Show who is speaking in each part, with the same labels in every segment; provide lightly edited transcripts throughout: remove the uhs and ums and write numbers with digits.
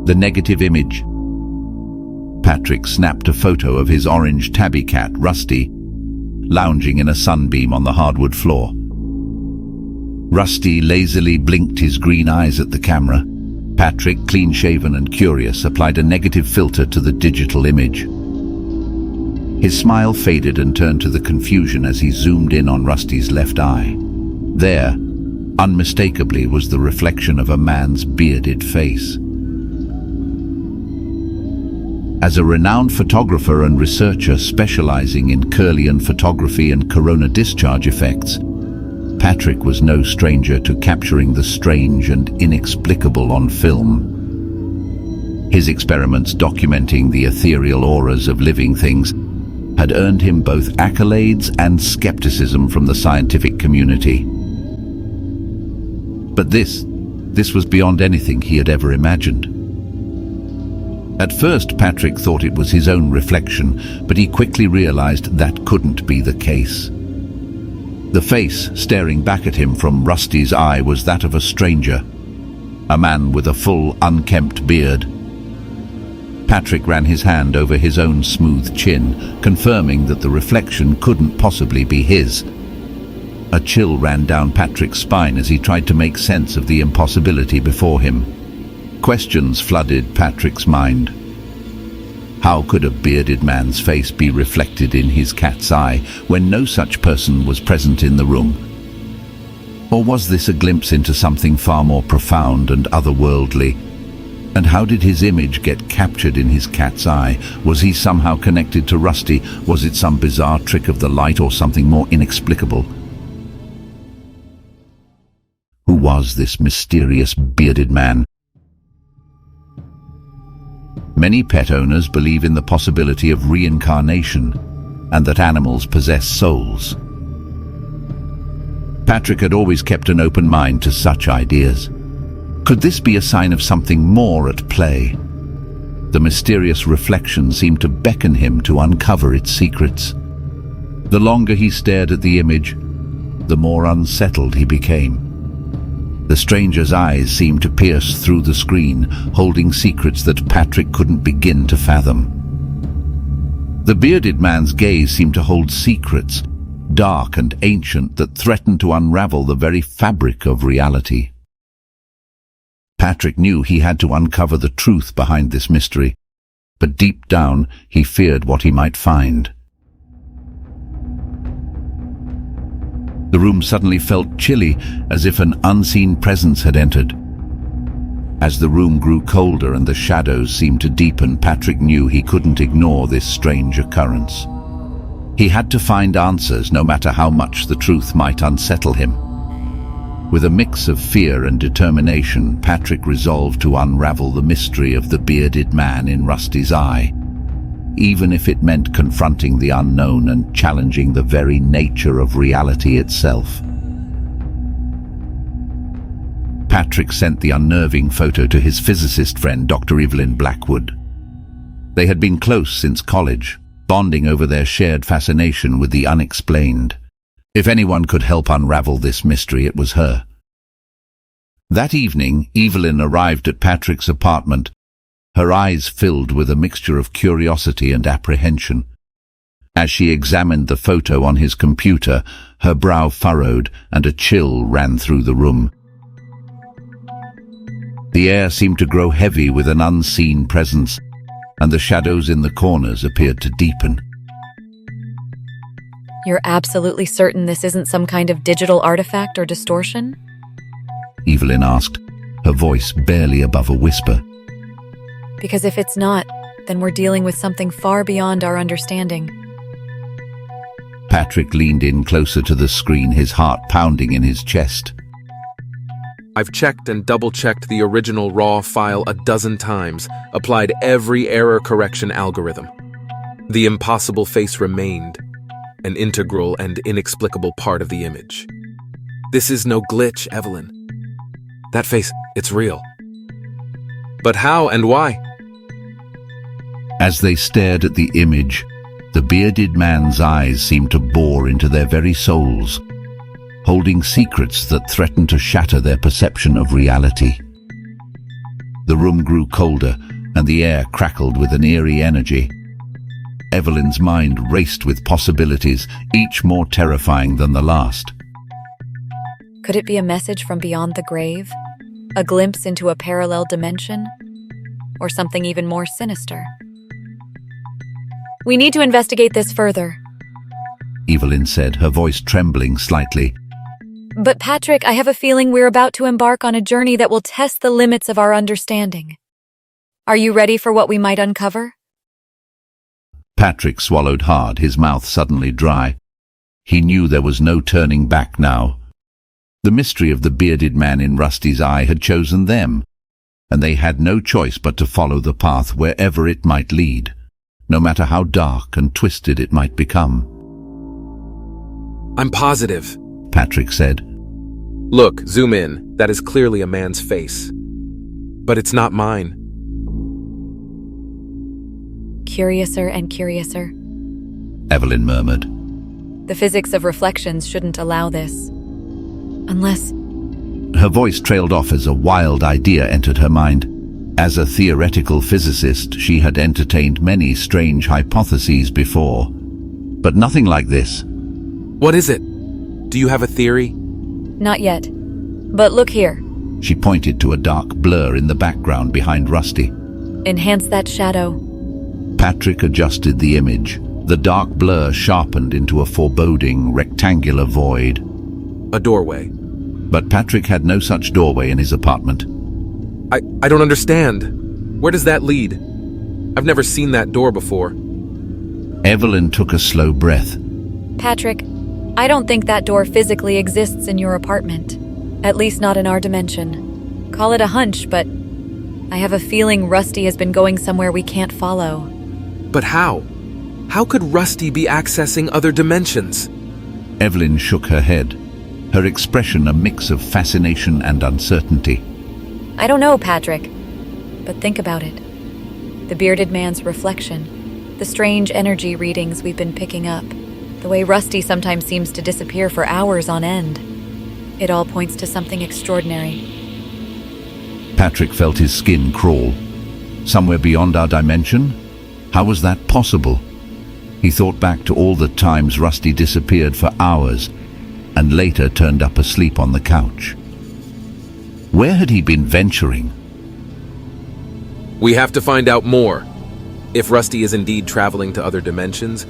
Speaker 1: The negative image. Patrick snapped a photo of his orange tabby cat, Rusty, lounging in a sunbeam on the hardwood floor. Rusty lazily blinked his green eyes at the camera. Patrick, clean-shaven and curious, applied a negative filter to the digital image. His smile faded and turned to the confusion as he zoomed in on Rusty's left eye. There, unmistakably, was the reflection of a man's bearded face. As a renowned photographer and researcher specializing in Kirlian photography and corona discharge effects, Patrick was no stranger to capturing the strange and inexplicable on film. His experiments documenting the ethereal auras of living things had earned him both accolades and skepticism from the scientific community. But this was beyond anything he had ever imagined. At first, Patrick thought it was his own reflection, but he quickly realized that couldn't be the case. The face staring back at him from Rusty's eye was that of a stranger, a man with a full, unkempt beard. Patrick ran his hand over his own smooth chin, confirming that the reflection couldn't possibly be his. A chill ran down Patrick's spine as he tried to make sense of the impossibility before him. Questions flooded Patrick's mind. How could a bearded man's face be reflected in his cat's eye when no such person was present in the room? Or was this a glimpse into something far more profound and otherworldly? And how did his image get captured in his cat's eye? Was he somehow connected to Rusty? Was it some bizarre trick of the light or something more inexplicable? Who was this mysterious bearded man? Many pet owners believe in the possibility of reincarnation and that animals possess souls. Patrick had always kept an open mind to such ideas. Could this be a sign of something more at play? The mysterious reflection seemed to beckon him to uncover its secrets. The longer he stared at the image, the more unsettled he became. The stranger's eyes seemed to pierce through the screen, holding secrets that Patrick couldn't begin to fathom. The bearded man's gaze seemed to hold secrets, dark and ancient, that threatened to unravel the very fabric of reality. Patrick knew he had to uncover the truth behind this mystery, but deep down he feared what he might find. The room suddenly felt chilly, as if an unseen presence had entered. As the room grew colder and the shadows seemed to deepen, Patrick knew he couldn't ignore this strange occurrence. He had to find answers, no matter how much the truth might unsettle him. With a mix of fear and determination, Patrick resolved to unravel the mystery of the bearded man in Rusty's eye, even if it meant confronting the unknown and challenging the very nature of reality itself. Patrick sent the unnerving photo to his physicist friend, Dr. Evelyn Blackwood. They had been close since college, bonding over their shared fascination with the unexplained. If anyone could help unravel this mystery, it was her. That evening, Evelyn arrived at Patrick's apartment, her eyes filled with a mixture of curiosity and apprehension. As she examined the photo on his computer, her brow furrowed and a chill ran through the room. The air seemed to grow heavy with an unseen presence, and the shadows in the corners appeared to deepen.
Speaker 2: You're absolutely certain this isn't some kind of digital artifact or distortion?
Speaker 1: Evelyn asked, her voice barely above a whisper.
Speaker 2: Because if it's not, then we're dealing with something far beyond our understanding.
Speaker 1: Patrick leaned in closer to the screen, his heart pounding in his chest.
Speaker 3: I've checked and double-checked the original RAW file a dozen times, applied every error correction algorithm. The impossible face remained, an integral and inexplicable part of the image. This is no glitch, Evelyn. That face, it's real. But how and why?
Speaker 1: As they stared at the image, the bearded man's eyes seemed to bore into their very souls, holding secrets that threatened to shatter their perception of reality. The room grew colder, and the air crackled with an eerie energy. Evelyn's mind raced with possibilities, each more terrifying than the last.
Speaker 2: Could it be a message from beyond the grave? A glimpse into a parallel dimension? Or something even more sinister? We need to investigate this further,
Speaker 1: Evelyn said, her voice trembling slightly.
Speaker 2: But Patrick, I have a feeling we're about to embark on a journey that will test the limits of our understanding. Are you ready for what we might uncover?
Speaker 1: Patrick swallowed hard, his mouth suddenly dry. He knew there was no turning back now. The mystery of the bearded man in Rusty's eye had chosen them, and they had no choice but to follow the path wherever it might lead, no matter how dark and twisted it might become.
Speaker 3: I'm positive,
Speaker 1: Patrick said.
Speaker 3: Look, zoom in. That is clearly a man's face. But it's not mine.
Speaker 2: Curiouser and curiouser.
Speaker 1: Evelyn murmured.
Speaker 2: The physics of reflections shouldn't allow this. Unless...
Speaker 1: Her voice trailed off as a wild idea entered her mind. As a theoretical physicist, she had entertained many strange hypotheses before, but nothing like this.
Speaker 3: What is it? Do you have a theory?
Speaker 2: Not yet. But look here.
Speaker 1: She pointed to a dark blur in the background behind Rusty.
Speaker 2: Enhance that shadow.
Speaker 1: Patrick adjusted the image. The dark blur sharpened into a foreboding, rectangular void.
Speaker 3: A doorway.
Speaker 1: But Patrick had no such doorway in his apartment.
Speaker 3: I don't understand. Where does that lead? I've never seen that door before.
Speaker 1: Evelyn took a slow breath.
Speaker 2: Patrick, I don't think that door physically exists in your apartment. At least not in our dimension. Call it a hunch, but I have a feeling Rusty has been going somewhere we can't follow.
Speaker 3: But how? How could Rusty be accessing other dimensions?
Speaker 1: Evelyn shook her head, her expression a mix of fascination and uncertainty.
Speaker 2: I don't know, Patrick, but think about it. The bearded man's reflection, the strange energy readings we've been picking up, the way Rusty sometimes seems to disappear for hours on end. It all points to something extraordinary.
Speaker 1: Patrick felt his skin crawl. Somewhere beyond our dimension? How was that possible? He thought back to all the times Rusty disappeared for hours and later turned up asleep on the couch. Where had he been venturing?
Speaker 3: We have to find out more. If Rusty is indeed traveling to other dimensions,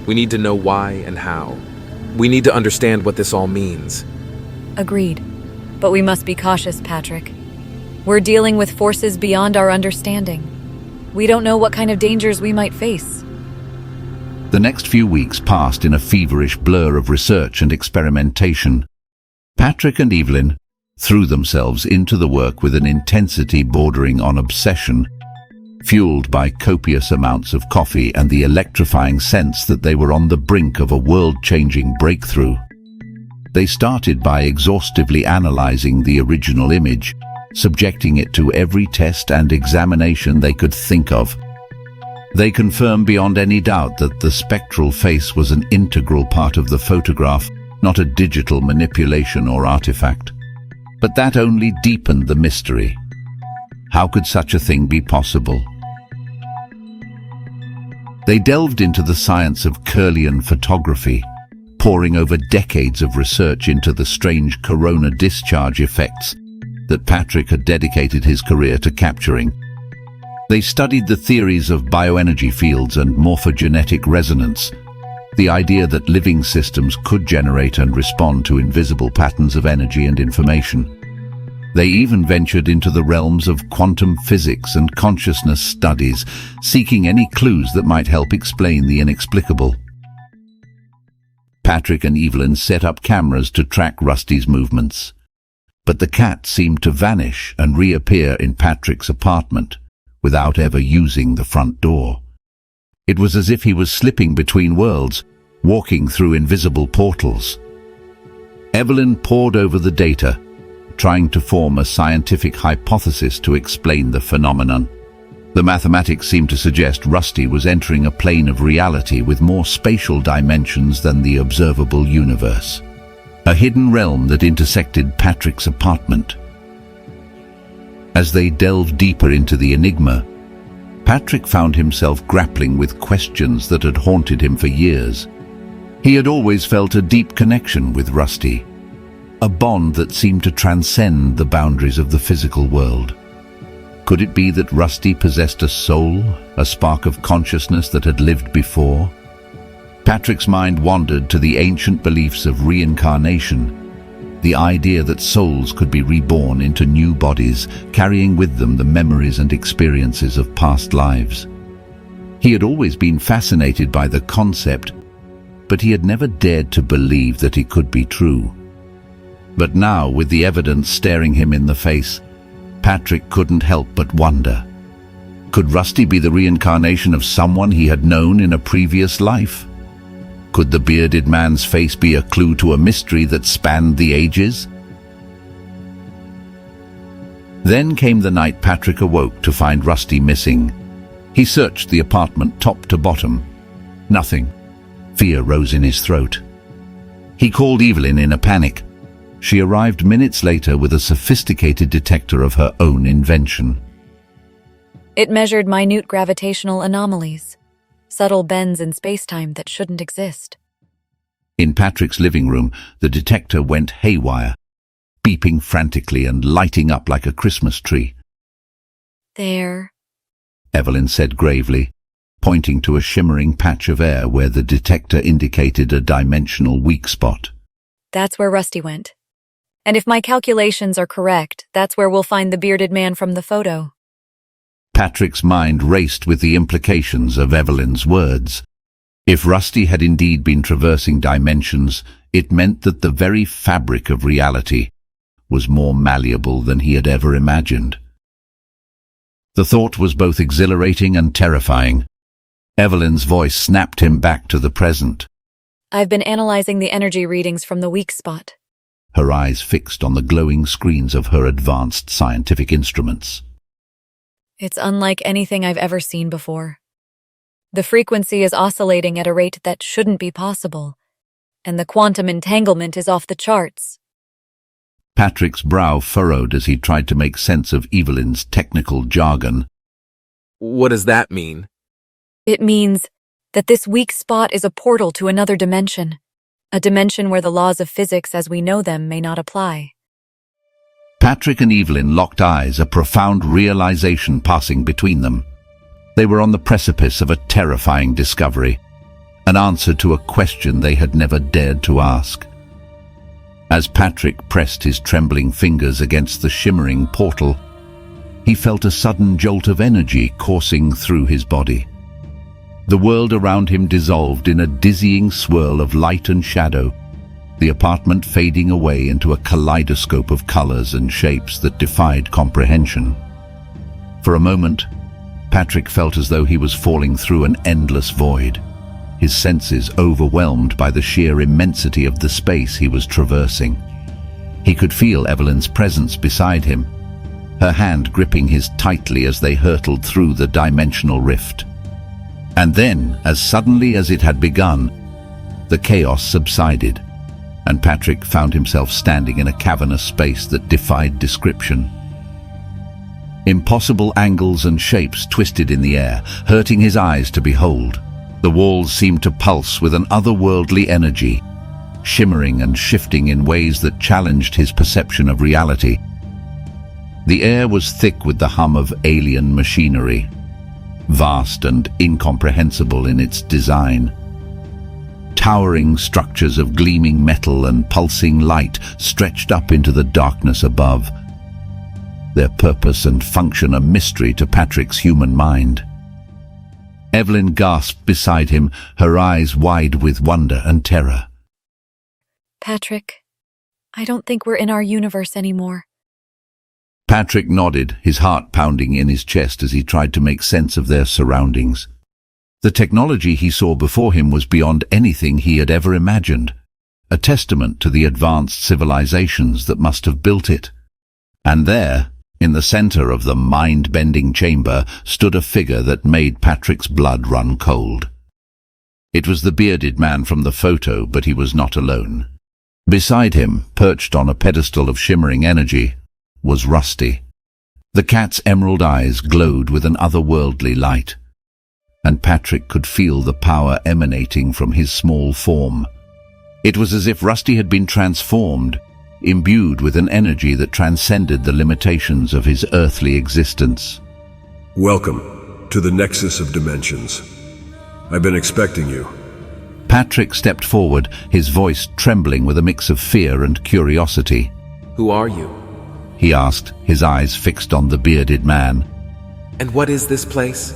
Speaker 3: we need to know why and how. We need to understand what this all means.
Speaker 2: Agreed. But we must be cautious, Patrick. We're dealing with forces beyond our understanding. We don't know what kind of dangers we might face.
Speaker 1: The next few weeks passed in a feverish blur of research and experimentation. Patrick and Evelyn threw themselves into the work with an intensity bordering on obsession, fueled by copious amounts of coffee and the electrifying sense that they were on the brink of a world-changing breakthrough. They started by exhaustively analyzing the original image, subjecting it to every test and examination they could think of. They confirmed beyond any doubt that the spectral face was an integral part of the photograph, not a digital manipulation or artifact. But that only deepened the mystery. How could such a thing be possible? They delved into the science of Kirlian photography, poring over decades of research into the strange corona discharge effects that Patrick had dedicated his career to capturing. They studied the theories of bioenergy fields and morphogenetic resonance, the idea that living systems could generate and respond to invisible patterns of energy and information. They even ventured into the realms of quantum physics and consciousness studies, seeking any clues that might help explain the inexplicable. Patrick and Evelyn set up cameras to track Rusty's movements. But the cat seemed to vanish and reappear in Patrick's apartment without ever using the front door. It was as if he was slipping between worlds, walking through invisible portals. Evelyn pored over the data, trying to form a scientific hypothesis to explain the phenomenon. The mathematics seemed to suggest Rusty was entering a plane of reality with more spatial dimensions than the observable universe, a hidden realm that intersected Patrick's apartment. As they delved deeper into the enigma, Patrick found himself grappling with questions that had haunted him for years. He had always felt a deep connection with Rusty, a bond that seemed to transcend the boundaries of the physical world. Could it be that Rusty possessed a soul, a spark of consciousness that had lived before? Patrick's mind wandered to the ancient beliefs of reincarnation, the idea that souls could be reborn into new bodies, carrying with them the memories and experiences of past lives. He had always been fascinated by the concept, but he had never dared to believe that it could be true. But now, with the evidence staring him in the face, Patrick couldn't help but wonder. Could Rusty be the reincarnation of someone he had known in a previous life? Could the bearded man's face be a clue to a mystery that spanned the ages? Then came the night Patrick awoke to find Rusty missing. He searched the apartment top to bottom. Nothing. Fear rose in his throat. He called Evelyn in a panic. She arrived minutes later with a sophisticated detector of her own invention.
Speaker 2: It measured minute gravitational anomalies, subtle bends in space-time that shouldn't exist.
Speaker 1: In Patrick's living room, the detector went haywire, beeping frantically and lighting up like a Christmas tree.
Speaker 2: There,
Speaker 1: Evelyn said gravely, pointing to a shimmering patch of air where the detector indicated a dimensional weak spot.
Speaker 2: That's where Rusty went. And if my calculations are correct, that's where we'll find the bearded man from the photo.
Speaker 1: Patrick's mind raced with the implications of Evelyn's words. If Rusty had indeed been traversing dimensions, it meant that the very fabric of reality was more malleable than he had ever imagined. The thought was both exhilarating and terrifying. Evelyn's voice snapped him back to the present.
Speaker 2: I've been analyzing the energy readings from the weak spot.
Speaker 1: Her eyes fixed on the glowing screens of her advanced scientific instruments.
Speaker 2: It's unlike anything I've ever seen before. The frequency is oscillating at a rate that shouldn't be possible, and the quantum entanglement is off the charts.
Speaker 1: Patrick's brow furrowed as he tried to make sense of Evelyn's technical jargon.
Speaker 3: What does that mean?
Speaker 2: It means that this weak spot is a portal to another dimension, a dimension where the laws of physics as we know them may not apply.
Speaker 1: Patrick and Evelyn locked eyes, a profound realization passing between them. They were on the precipice of a terrifying discovery, an answer to a question they had never dared to ask. As Patrick pressed his trembling fingers against the shimmering portal, he felt a sudden jolt of energy coursing through his body. The world around him dissolved in a dizzying swirl of light and shadow, the apartment fading away into a kaleidoscope of colors and shapes that defied comprehension. For a moment, Patrick felt as though he was falling through an endless void, his senses overwhelmed by the sheer immensity of the space he was traversing. He could feel Evelyn's presence beside him, her hand gripping his tightly as they hurtled through the dimensional rift. And then, as suddenly as it had begun, the chaos subsided, and Patrick found himself standing in a cavernous space that defied description. Impossible angles and shapes twisted in the air, hurting his eyes to behold. The walls seemed to pulse with an otherworldly energy, shimmering and shifting in ways that challenged his perception of reality. The air was thick with the hum of alien machinery, vast and incomprehensible in its design. Towering structures of gleaming metal and pulsing light stretched up into the darkness above, their purpose and function a mystery to Patrick's human mind. Evelyn gasped beside him, her eyes wide with wonder and terror.
Speaker 2: Patrick, I don't think we're in our universe anymore.
Speaker 1: Patrick nodded, his heart pounding in his chest as he tried to make sense of their surroundings. The technology he saw before him was beyond anything he had ever imagined, a testament to the advanced civilizations that must have built it. And there, in the center of the mind-bending chamber, stood a figure that made Patrick's blood run cold. It was the bearded man from the photo, but he was not alone. Beside him, perched on a pedestal of shimmering energy, was Rusty. The cat's emerald eyes glowed with an otherworldly light, and Patrick could feel the power emanating from his small form. It was as if Rusty had been transformed, imbued with an energy that transcended the limitations of his earthly existence.
Speaker 4: Welcome to the Nexus of Dimensions. I've been expecting you.
Speaker 1: Patrick stepped forward, his voice trembling with a mix of fear and curiosity.
Speaker 3: Who are you?
Speaker 1: He asked, his eyes fixed on the bearded man.
Speaker 3: And what is this place?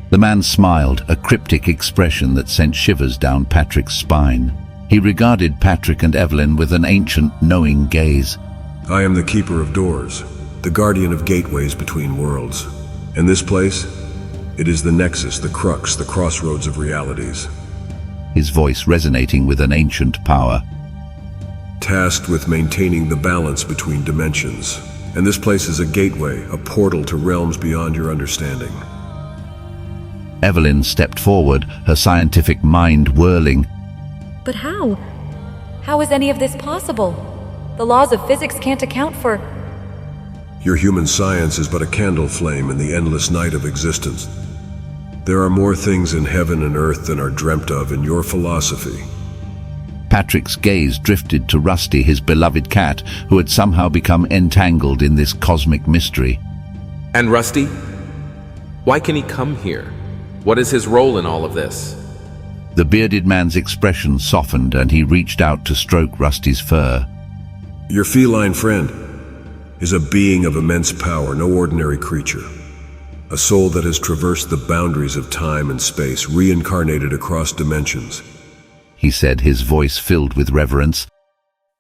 Speaker 1: The man smiled, a cryptic expression that sent shivers down Patrick's spine. He regarded Patrick and Evelyn with an ancient, knowing gaze.
Speaker 4: I am the Keeper of Doors, the guardian of gateways between worlds. And this place? It is the Nexus, the crux, the crossroads of realities.
Speaker 1: His voice resonating with an ancient power.
Speaker 4: Tasked with maintaining the balance between dimensions. And this place is a gateway, a portal to realms beyond your understanding.
Speaker 1: Evelyn stepped forward, her scientific mind whirling.
Speaker 2: But how? How is any of this possible? The laws of physics can't account for...
Speaker 4: Your human science is but a candle flame in the endless night of existence. There are more things in heaven and earth than are dreamt of in your philosophy.
Speaker 1: Patrick's gaze drifted to Rusty, his beloved cat, who had somehow become entangled in this cosmic mystery.
Speaker 3: And Rusty? Why can he come here? What is his role in all of this?
Speaker 1: The bearded man's expression softened and he reached out to stroke Rusty's fur.
Speaker 4: Your feline friend is a being of immense power, no ordinary creature. A soul that has traversed the boundaries of time and space, reincarnated across dimensions.
Speaker 1: He said, his voice filled with reverence.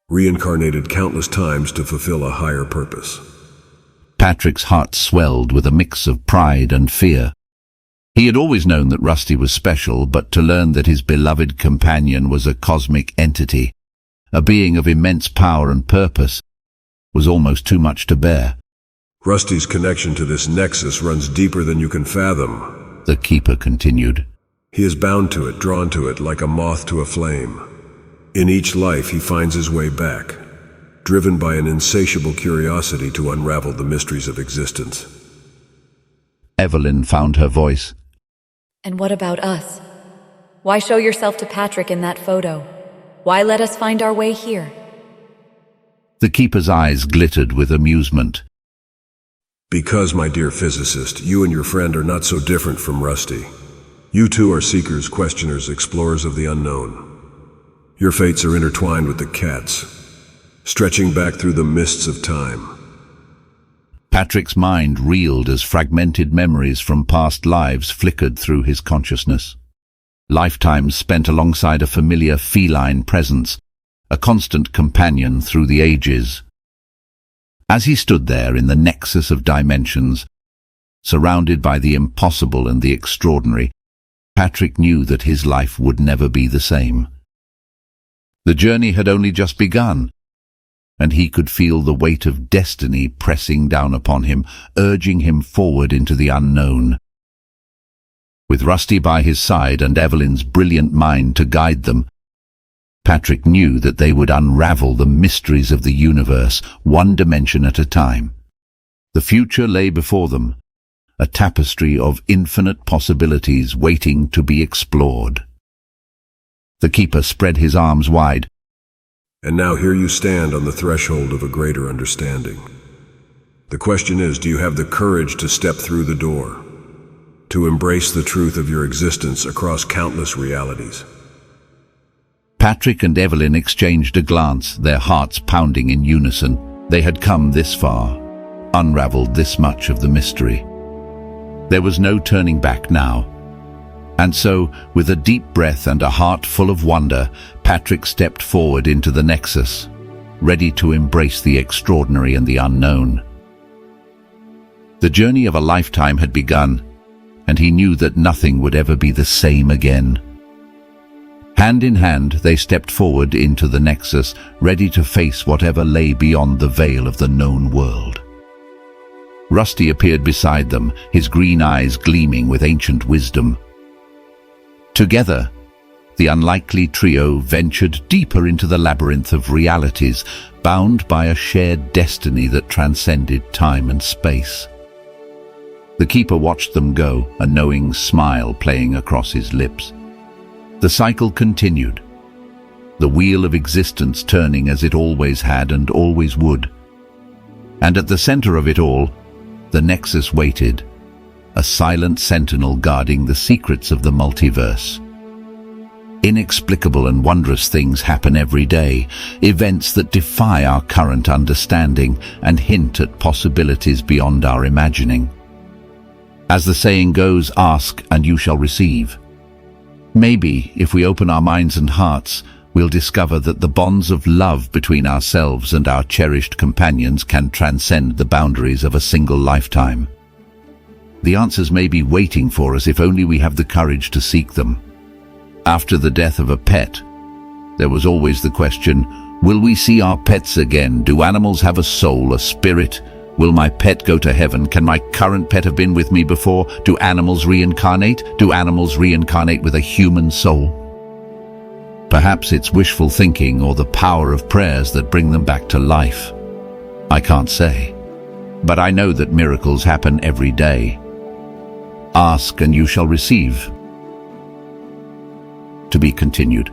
Speaker 4: Reincarnated countless times to fulfill a higher purpose.
Speaker 1: Patrick's heart swelled with a mix of pride and fear. He had always known that Rusty was special, but to learn that his beloved companion was a cosmic entity, a being of immense power and purpose, was almost too much to bear.
Speaker 4: Rusty's connection to this nexus runs deeper than you can fathom,
Speaker 1: the Keeper continued.
Speaker 4: He is bound to it, drawn to it, like a moth to a flame. In each life he finds his way back, driven by an insatiable curiosity to unravel the mysteries of existence.
Speaker 1: Evelyn found her voice.
Speaker 2: And what about us? Why show yourself to Patrick in that photo? Why let us find our way here?
Speaker 1: The Keeper's eyes glittered with amusement.
Speaker 4: Because, my dear physicist, you and your friend are not so different from Rusty. You two are seekers, questioners, explorers of the unknown. Your fates are intertwined with the cat's, stretching back through the mists of time.
Speaker 1: Patrick's mind reeled as fragmented memories from past lives flickered through his consciousness. Lifetimes spent alongside a familiar feline presence, a constant companion through the ages. As he stood there in the nexus of dimensions, surrounded by the impossible and the extraordinary, Patrick knew that his life would never be the same. The journey had only just begun, and he could feel the weight of destiny pressing down upon him, urging him forward into the unknown. With Rusty by his side and Evelyn's brilliant mind to guide them, Patrick knew that they would unravel the mysteries of the universe, one dimension at a time. The future lay before them, a tapestry of infinite possibilities waiting to be explored. The Keeper spread his arms wide.
Speaker 4: And now here you stand on the threshold of a greater understanding. The question is, do you have the courage to step through the door, to embrace the truth of your existence across countless realities?
Speaker 1: Patrick and Evelyn exchanged a glance, their hearts pounding in unison. They had come this far, unraveled this much of the mystery. There was no turning back now. And so, with a deep breath and a heart full of wonder, Patrick stepped forward into the Nexus, ready to embrace the extraordinary and the unknown. The journey of a lifetime had begun, and he knew that nothing would ever be the same again. Hand in hand, they stepped forward into the Nexus, ready to face whatever lay beyond the veil of the known world. Rusty appeared beside them, his green eyes gleaming with ancient wisdom. Together, The unlikely trio ventured deeper into the labyrinth of realities, bound by a shared destiny that transcended time and space. The keeper watched them go, a knowing smile playing across his lips. The cycle continued, the wheel of existence turning as it always had and always would. And at the center of it all, the Nexus waited, a silent sentinel guarding the secrets of the multiverse. Inexplicable and wondrous things happen every day, events that defy our current understanding and hint at possibilities beyond our imagining. As the saying goes, ask and you shall receive. Maybe, if we open our minds and hearts, we'll discover that the bonds of love between ourselves and our cherished companions can transcend the boundaries of a single lifetime. The answers may be waiting for us if only we have the courage to seek them. After the death of a pet, there was always the question, will we see our pets again? Do animals have a soul, a spirit? Will my pet go to heaven? Can my current pet have been with me before? Do animals reincarnate? Do animals reincarnate with a human soul? Perhaps it's wishful thinking or the power of prayers that bring them back to life. I can't say, but I know that miracles happen every day. Ask and you shall receive. To be continued.